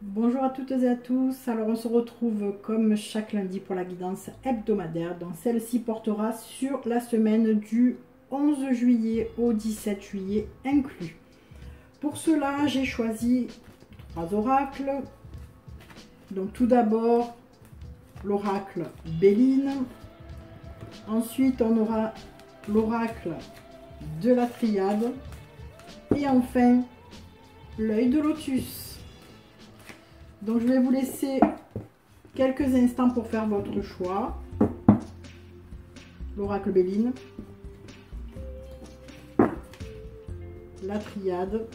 Bonjour à toutes et à tous, alors on se retrouve comme chaque lundi pour la guidance hebdomadaire. Donc celle-ci portera sur la semaine du 11 juillet au 17 juillet inclus. Pour cela, j'ai choisi 3 oracles. Donc tout d'abord, l'oracle Béline. Ensuite, on aura l'oracle de la Triade. Et enfin, l'œil de lotus. Donc je vais vous laisser quelques instants pour faire votre choix. L'oracle Béline, la Triade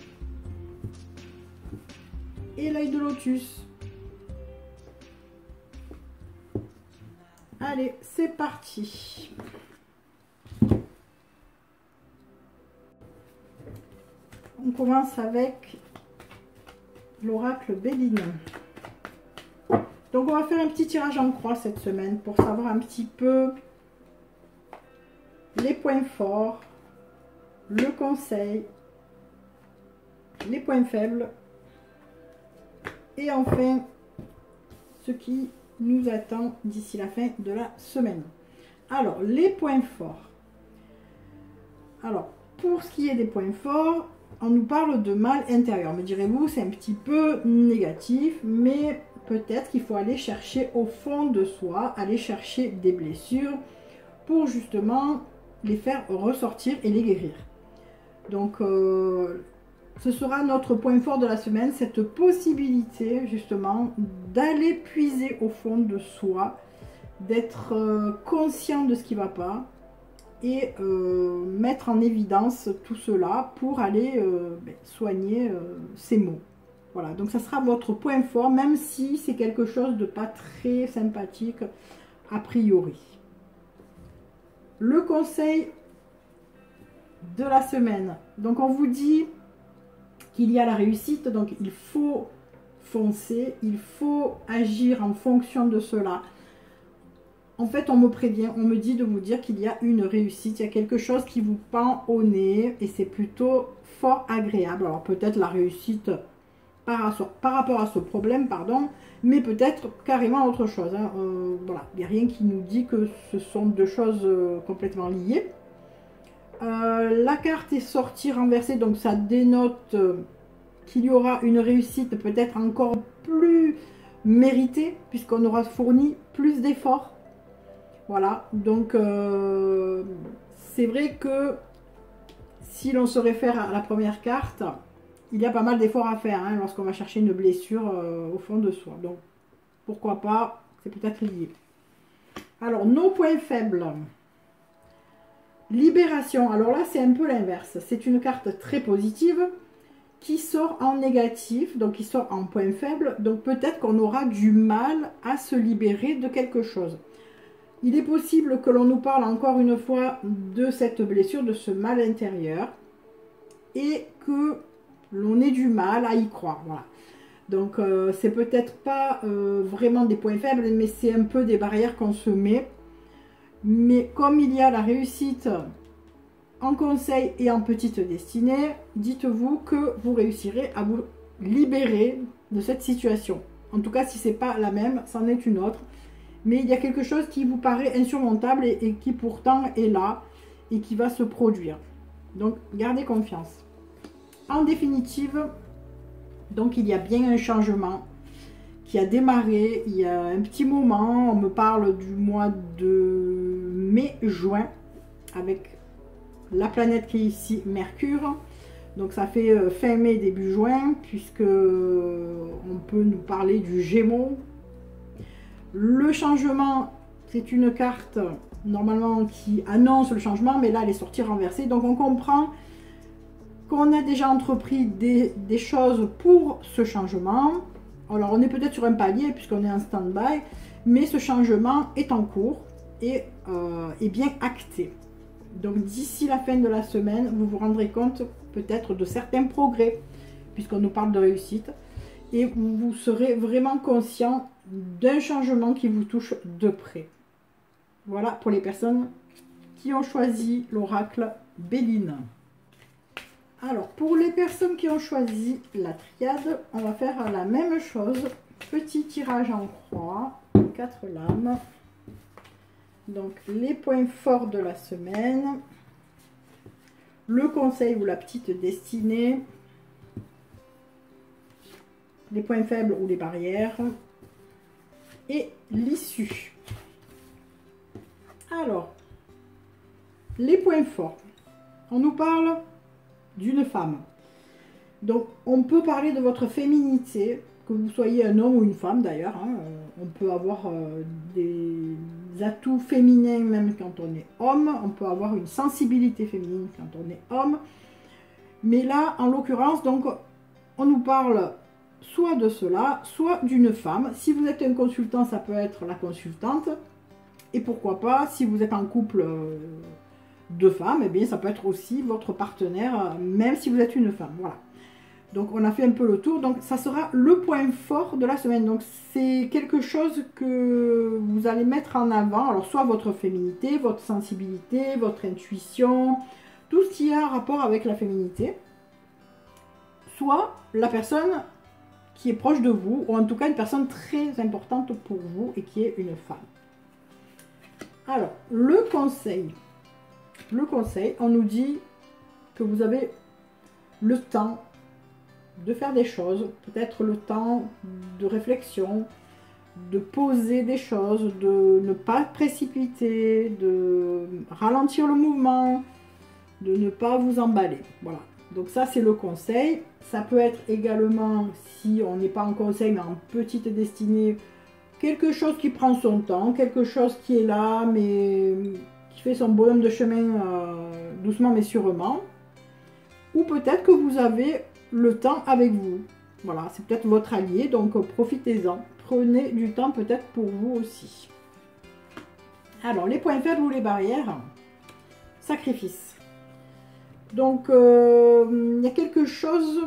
et l'œil de lotus. Allez, c'est parti. On commence avec l'oracle Béline. Donc on va faire un petit tirage en croix cette semaine pour savoir un petit peu les points forts, le conseil, les points faibles et enfin ce qui nous attend d'ici la fin de la semaine. Alors les points forts. Alors pour ce qui est des points forts, on nous parle de mal intérieur. Me direz-vous, c'est un petit peu négatif, mais peut-être qu'il faut aller chercher au fond de soi, aller chercher des blessures pour justement les faire ressortir et les guérir. Donc, ce sera notre point fort de la semaine, cette possibilité justement d'aller puiser au fond de soi, d'être conscient de ce qui ne va pas et mettre en évidence tout cela pour aller soigner ces maux. Voilà, donc ça sera votre point fort, même si c'est quelque chose de pas très sympathique a priori. Le conseil de la semaine. Donc on vous dit qu'il y a la réussite, donc il faut foncer, il faut agir en fonction de cela. En fait, on me prévient, on me dit de vous dire qu'il y a une réussite, il y a quelque chose qui vous pend au nez et c'est plutôt fort agréable. Alors peut-être la réussite par rapport à ce problème, pardon, mais peut-être carrément autre chose. Hein. Voilà, il n'y a rien qui nous dit que ce sont deux choses complètement liées. La carte est sortie renversée, donc ça dénote qu'il y aura une réussite peut-être encore plus méritée, puisqu'on aura fourni plus d'efforts. Voilà, donc c'est vrai que si l'on se réfère à la première carte, il y a pas mal d'efforts à faire hein, lorsqu'on va chercher une blessure au fond de soi. Donc, pourquoi pas, c'est peut-être lié. Alors, nos points faibles. Libération. Alors là, c'est un peu l'inverse. C'est une carte très positive qui sort en négatif, donc qui sort en point faible. Donc, peut-être qu'on aura du mal à se libérer de quelque chose. Il est possible que l'on nous parle encore une fois de cette blessure, de ce mal intérieur, et que l'on ait du mal à y croire. Voilà. Donc, c'est peut-être pas vraiment des points faibles, mais c'est un peu des barrières qu'on se met. Mais comme il y a la réussite en conseil et en petite destinée, dites-vous que vous réussirez à vous libérer de cette situation. En tout cas, si ce n'est pas la même, c'en est une autre. Mais il y a quelque chose qui vous paraît insurmontable et qui pourtant est là et qui va se produire. Donc, gardez confiance. En définitive, donc il y a bien un changement qui a démarré il y a un petit moment. On me parle du mois de mai-juin avec la planète qui est ici, Mercure. Donc ça fait fin mai, début juin, puisque on peut nous parler du Gémeaux. Le changement, c'est une carte normalement qui annonce le changement, mais là elle est sortie renversée. Donc on comprend qu'on a déjà entrepris des choses pour ce changement. Alors on est peut-être sur un palier puisqu'on est en stand-by, mais ce changement est en cours et est bien acté. Donc d'ici la fin de la semaine, vous vous rendrez compte peut-être de certains progrès, puisqu'on nous parle de réussite, et vous serez vraiment conscient d'un changement qui vous touche de près. Voilà pour les personnes qui ont choisi l'oracle Béline. Alors, pour les personnes qui ont choisi la triade, on va faire la même chose. Petit tirage en croix, 4 lames. Donc, les points forts de la semaine, le conseil ou la petite destinée, les points faibles ou les barrières, et l'issue. Alors, les points forts. On nous parle d'une femme. Donc, on peut parler de votre féminité, que vous soyez un homme ou une femme d'ailleurs. Hein. On peut avoir des atouts féminins même quand on est homme. On peut avoir une sensibilité féminine quand on est homme. Mais là, en l'occurrence, donc, on nous parle soit de cela, soit d'une femme. Si vous êtes un consultant, ça peut être la consultante. Et pourquoi pas, si vous êtes en couple de femmes, eh bien, ça peut être aussi votre partenaire, même si vous êtes une femme. Voilà. Donc, on a fait un peu le tour. Donc, ça sera le point fort de la semaine. Donc, c'est quelque chose que vous allez mettre en avant. Alors, soit votre féminité, votre sensibilité, votre intuition, tout ce qui a un rapport avec la féminité. Soit la personne qui est proche de vous, ou en tout cas une personne très importante pour vous et qui est une femme. Alors, le conseil, on nous dit que vous avez le temps de faire des choses, peut-être le temps de réflexion, de poser des choses, de ne pas précipiter, de ralentir le mouvement, de ne pas vous emballer. Voilà. Donc ça, c'est le conseil. Ça peut être également, si on n'est pas en conseil, mais en petite destinée, quelque chose qui prend son temps, quelque chose qui est là, mais qui fait son bonhomme de chemin doucement mais sûrement. Ou peut-être que vous avez le temps avec vous. Voilà, c'est peut-être votre allié, donc profitez-en. Prenez du temps peut-être pour vous aussi. Alors, les points faibles ou les barrières. Sacrifice. Donc, il y a quelque chose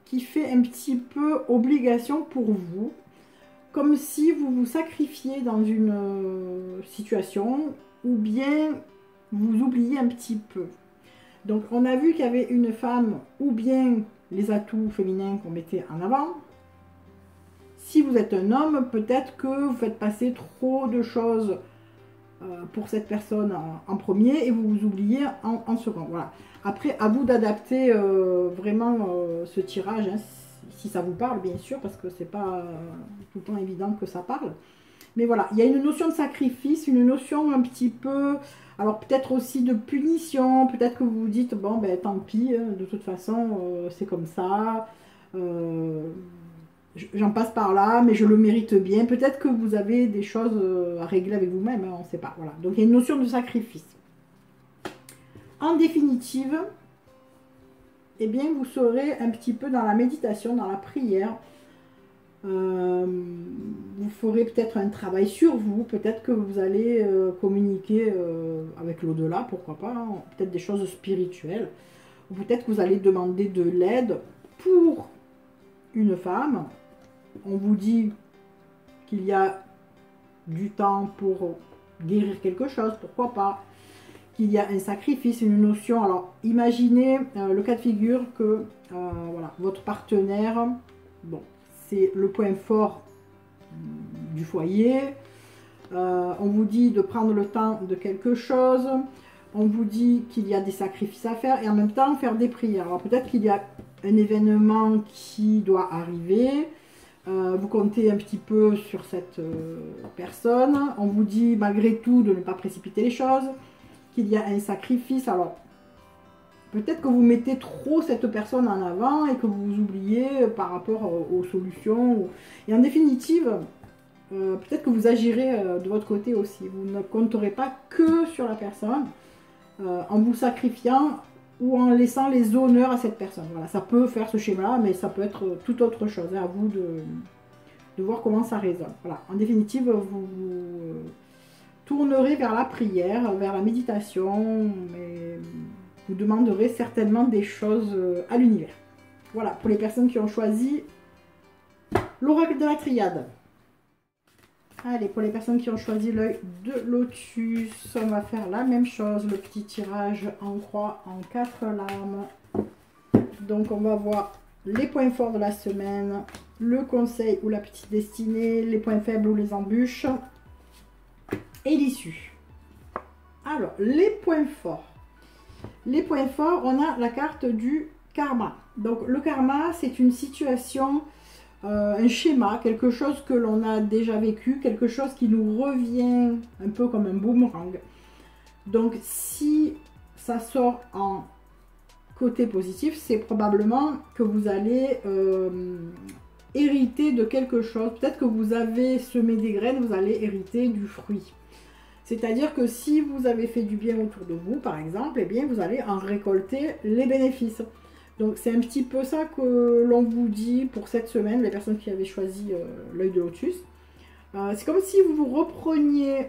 qui fait un petit peu obligation pour vous. Comme si vous vous sacrifiez dans une situation ou bien vous oubliez un petit peu. Donc, on a vu qu'il y avait une femme ou bien les atouts féminins qu'on mettait en avant. Si vous êtes un homme, peut-être que vous faites passer trop de choses pour cette personne en premier et vous vous oubliez en second. Voilà. Après, à vous d'adapter vraiment ce tirage, hein, si ça vous parle, bien sûr, parce que c'est pas tout le temps évident que ça parle. Mais voilà, il y a une notion de sacrifice, une notion un petit peu, alors peut-être aussi de punition, peut-être que vous vous dites, bon, ben tant pis, de toute façon, c'est comme ça, j'en passe par là, mais je le mérite bien. Peut-être que vous avez des choses à régler avec vous-même, hein, on ne sait pas. Voilà. Donc il y a une notion de sacrifice. En définitive, eh bien, vous serez un petit peu dans la méditation, dans la prière. Vous ferez peut-être un travail sur vous, peut-être que vous allez communiquer avec l'au-delà, pourquoi pas, hein, peut-être des choses spirituelles, ou peut-être que vous allez demander de l'aide pour une femme. On vous dit qu'il y a du temps pour guérir quelque chose, pourquoi pas, qu'il y a un sacrifice, une notion. Alors imaginez le cas de figure que voilà, votre partenaire, bon, c'est le point fort du foyer, on vous dit de prendre le temps de quelque chose, on vous dit qu'il y a des sacrifices à faire et en même temps faire des prières. Alors peut-être qu'il y a un événement qui doit arriver, vous comptez un petit peu sur cette personne, on vous dit malgré tout de ne pas précipiter les choses, qu'il y a un sacrifice. Alors peut-être que vous mettez trop cette personne en avant et que vous vous oubliez par rapport aux solutions. Et en définitive, peut-être que vous agirez de votre côté aussi. Vous ne compterez pas que sur la personne en vous sacrifiant ou en laissant les honneurs à cette personne. Voilà, ça peut faire ce schéma, mais ça peut être tout autre chose. Hein, à vous de voir comment ça résonne. Voilà. En définitive, vous tournerez vers la prière, vers la méditation, mais vous demanderez certainement des choses à l'univers. Voilà, pour les personnes qui ont choisi l'oracle de la triade. Allez, pour les personnes qui ont choisi l'œil de lotus, on va faire la même chose, le petit tirage en croix en 4 lames. Donc on va voir les points forts de la semaine, le conseil ou la petite destinée, les points faibles ou les embûches et l'issue. Alors, les points forts. Les points forts, on a la carte du karma. Donc le karma, c'est une situation, un schéma, quelque chose que l'on a déjà vécu, quelque chose qui nous revient un peu comme un boomerang. Donc si ça sort en côté positif, c'est probablement que vous allez hériter de quelque chose. Peut-être que vous avez semé des graines, vous allez hériter du fruit. C'est-à-dire que si vous avez fait du bien autour de vous, par exemple, eh bien, vous allez en récolter les bénéfices. Donc, c'est un petit peu ça que l'on vous dit pour cette semaine, les personnes qui avaient choisi l'œil de lotus. C'est comme si vous repreniez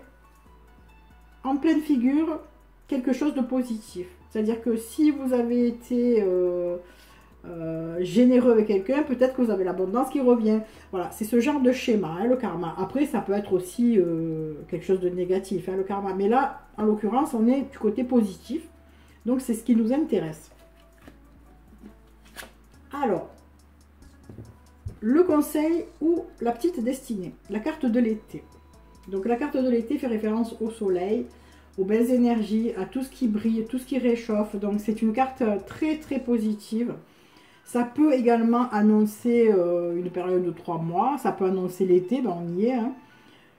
en pleine figure quelque chose de positif. C'est-à-dire que si vous avez été généreux avec quelqu'un, peut-être que vous avez l'abondance qui revient. Voilà, c'est ce genre de schéma, hein, le karma. Après, ça peut être aussi quelque chose de négatif, hein, le karma. Mais là, en l'occurrence, on est du côté positif. Donc, c'est ce qui nous intéresse. Alors, le conseil ou la petite destinée, la carte de l'été. Donc, la carte de l'été fait référence au soleil, aux belles énergies, à tout ce qui brille, tout ce qui réchauffe. Donc, c'est une carte très, très positive. Ça peut également annoncer une période de 3 mois. Ça peut annoncer l'été, ben on y est. Hein.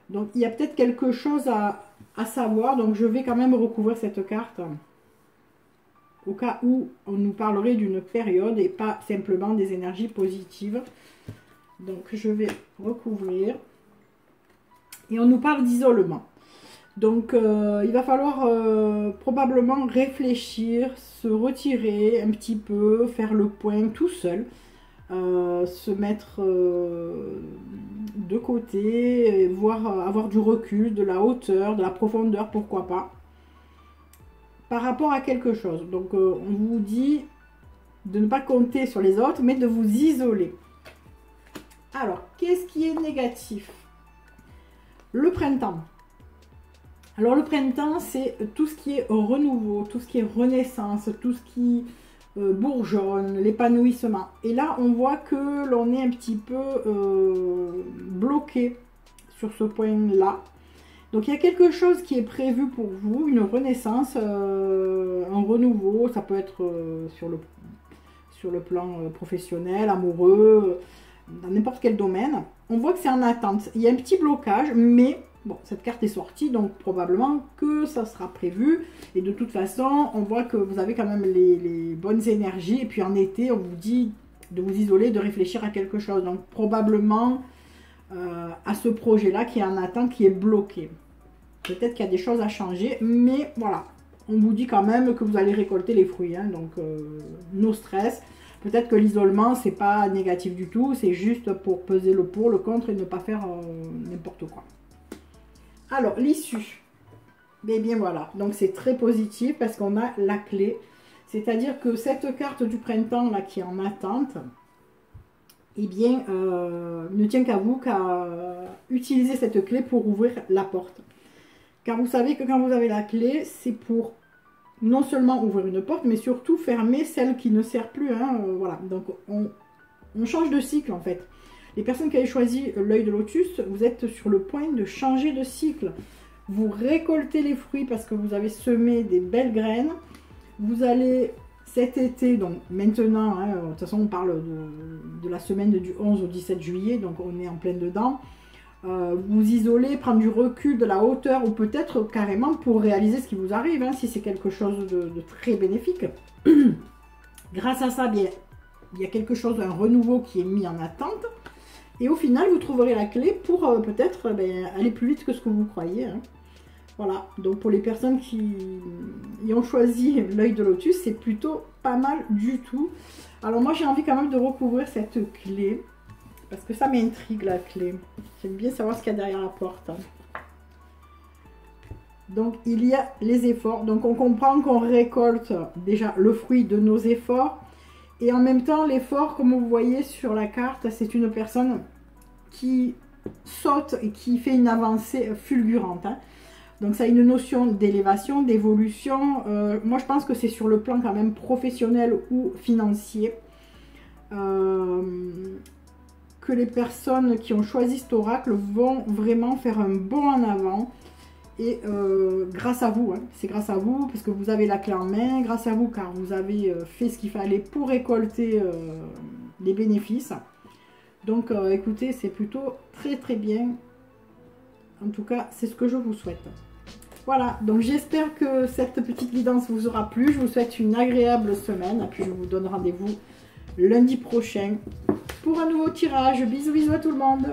Donc, il y a peut-être quelque chose à savoir. Donc, je vais quand même recouvrir cette carte au cas où on nous parlerait d'une période et pas simplement des énergies positives. Donc, je vais recouvrir. Et on nous parle d'isolement. Donc, il va falloir probablement réfléchir, se retirer un petit peu, faire le point tout seul, se mettre de côté, voir, avoir du recul, de la hauteur, de la profondeur, pourquoi pas, par rapport à quelque chose. Donc, on vous dit de ne pas compter sur les autres, mais de vous isoler. Alors, qu'est-ce qui est négatif? Le printemps. Alors le printemps, c'est tout ce qui est renouveau, tout ce qui est renaissance, tout ce qui bourgeonne, l'épanouissement. Et là, on voit que l'on est un petit peu bloqué sur ce point-là. Donc il y a quelque chose qui est prévu pour vous, une renaissance, un renouveau. Ça peut être sur le plan professionnel, amoureux, dans n'importe quel domaine. On voit que c'est en attente. Il y a un petit blocage, mais... Bon, cette carte est sortie, donc probablement que ça sera prévu. Et de toute façon, on voit que vous avez quand même les bonnes énergies. Et puis en été, on vous dit de vous isoler, de réfléchir à quelque chose. Donc probablement à ce projet-là qui est en attente, qui est bloqué. Peut-être qu'il y a des choses à changer, mais voilà. On vous dit quand même que vous allez récolter les fruits. Hein, donc, no stress. Peut-être que l'isolement, c'est pas négatif du tout. C'est juste pour peser le pour, le contre et ne pas faire n'importe quoi. Alors, l'issue, eh bien voilà, donc c'est très positif parce qu'on a la clé. C'est-à-dire que cette carte du printemps là qui est en attente, eh bien, ne tient qu'à vous qu'à utiliser cette clé pour ouvrir la porte. Car vous savez que quand vous avez la clé, c'est pour non seulement ouvrir une porte, mais surtout fermer celle qui ne sert plus. Hein, voilà, donc on change de cycle en fait. Les personnes qui avaient choisi l'œil de lotus, vous êtes sur le point de changer de cycle. Vous récoltez les fruits parce que vous avez semé des belles graines. Vous allez cet été, donc maintenant, hein, de toute façon on parle de la semaine du 11 au 17 juillet, donc on est en plein dedans. Vous isoler, prendre du recul, de la hauteur ou peut-être carrément pour réaliser ce qui vous arrive, hein, si c'est quelque chose de très bénéfique. Grâce à ça, bien, il y a quelque chose, un renouveau qui est mis en attente. Et au final, vous trouverez la clé pour peut-être aller plus vite que ce que vous croyez. Hein. Voilà, donc pour les personnes qui ont choisi l'œil de lotus, c'est plutôt pas mal du tout. Alors moi, j'ai envie quand même de recouvrir cette clé, parce que ça m'intrigue la clé. J'aime bien savoir ce qu'il y a derrière la porte. Donc il y a les efforts. Donc on comprend qu'on récolte déjà le fruit de nos efforts. Et en même temps, l'effort, comme vous voyez sur la carte, c'est une personne qui saute et qui fait une avancée fulgurante. Hein. Donc ça a une notion d'élévation, d'évolution. Moi je pense que c'est sur le plan quand même professionnel ou financier. Que les personnes qui ont choisi cet oracle vont vraiment faire un bond en avant. Et grâce à vous, hein, c'est grâce à vous, parce que vous avez la clé en main, grâce à vous, car vous avez fait ce qu'il fallait pour récolter les bénéfices. Donc écoutez, c'est plutôt très très bien. En tout cas, c'est ce que je vous souhaite. Voilà, donc j'espère que cette petite guidance vous aura plu. Je vous souhaite une agréable semaine. Et puis je vous donne rendez-vous lundi prochain pour un nouveau tirage. Bisous bisous à tout le monde.